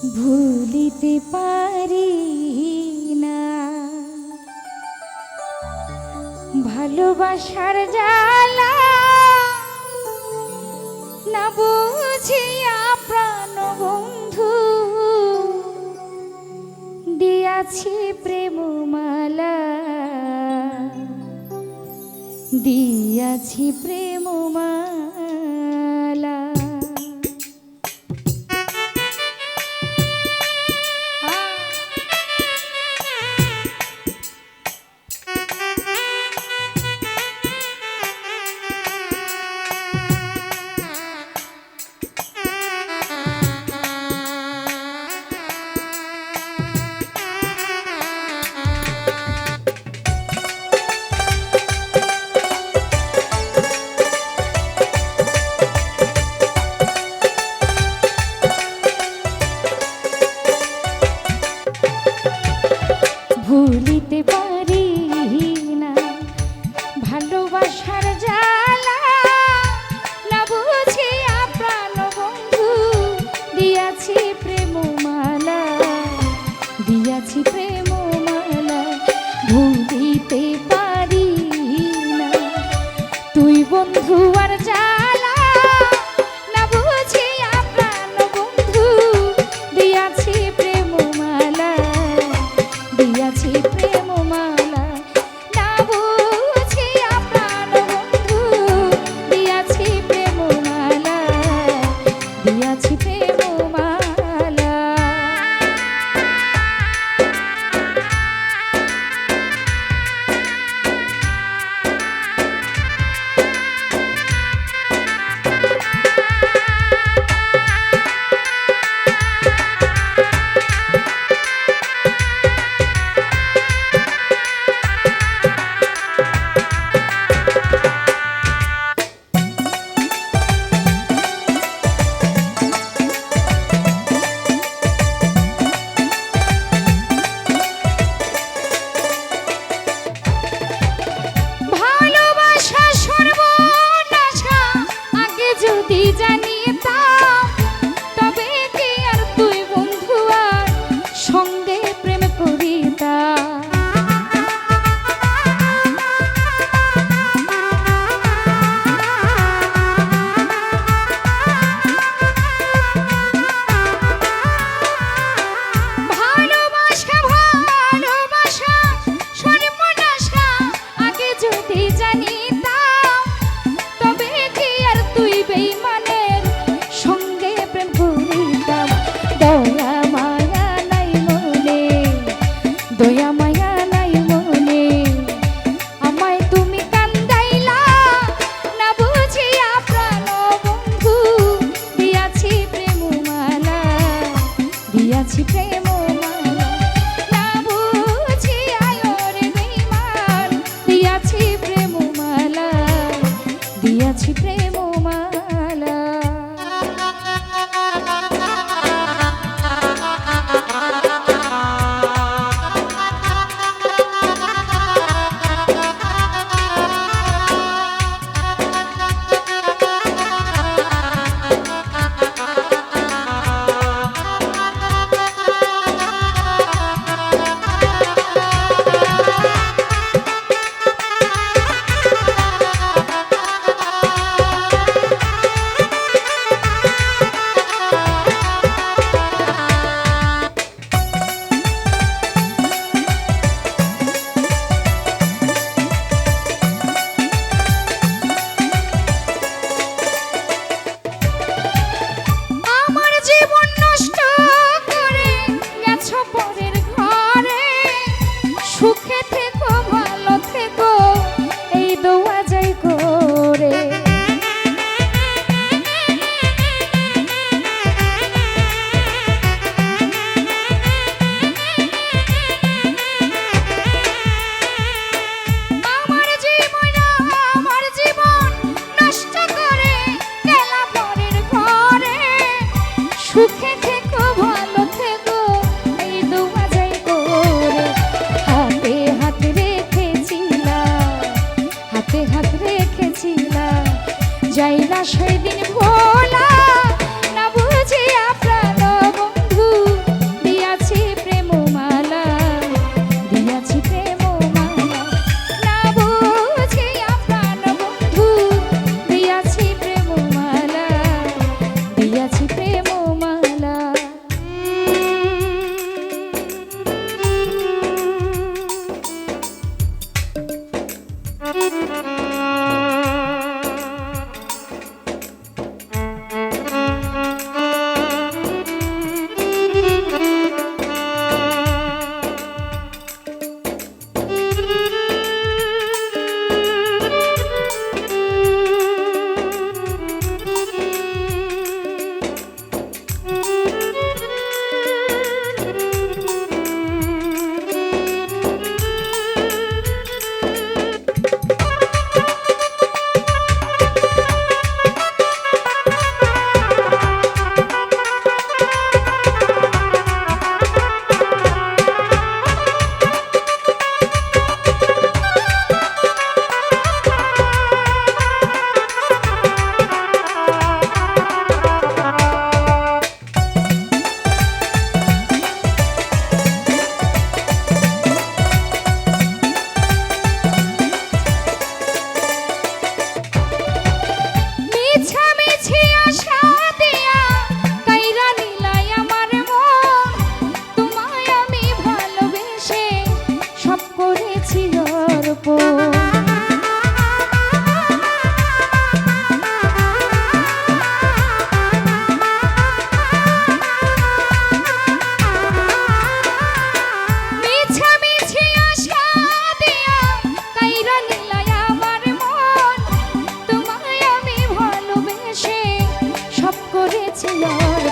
ভুলিতে পারি না ভালোবাসার জ্বালা, না বুঝিয়া প্রাণ বন্ধু দিয়াছি প্রেমমালা, দিয়াছি প্রেমমালা। ভুলিতে পারি না ভালোবাসার জ্বালা, না বুঝিয়া প্রাণ বন্ধু দিয়াছি প্রেমমালা, দিয়াছি প্রেমমালা। ভুলিতে পারি না তুই বন্ধু আর জ্বালা, না বুঝিয়া প্রাণ বন্ধু দিয়াছি প্রেমমালা, দিয়াছি প্রেমমালা। না বুঝিয়া প্রাণ বন্ধু দিয়াছি প্রেমমালা, দিয়াছি প্রেমমালা।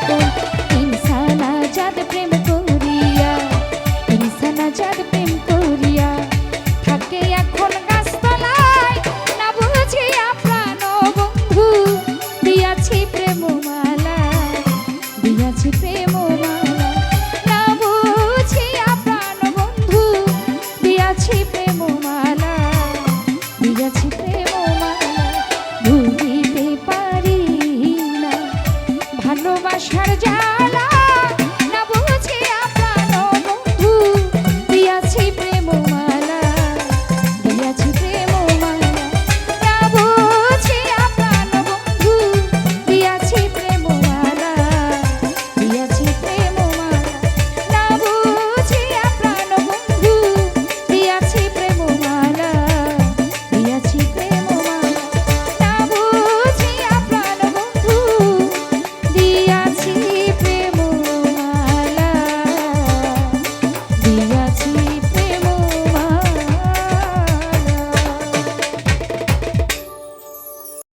আপন ইনসানা জাত প্রেম করিয়া ইনসানা জাত প্রেম করিয়া থাকে এখন গাছতলায় না বুঝিয়া প্রাণ বন্ধু দিয়াছি প্রেমমালা দিয়াছি প্রেমমালা না বুঝিয়া প্রাণ বন্ধু দিয়াছি প্রেমমালা দিয়াছি প্রেমমালা ভুলিতে পারি না ভালোবাসার জ্বালা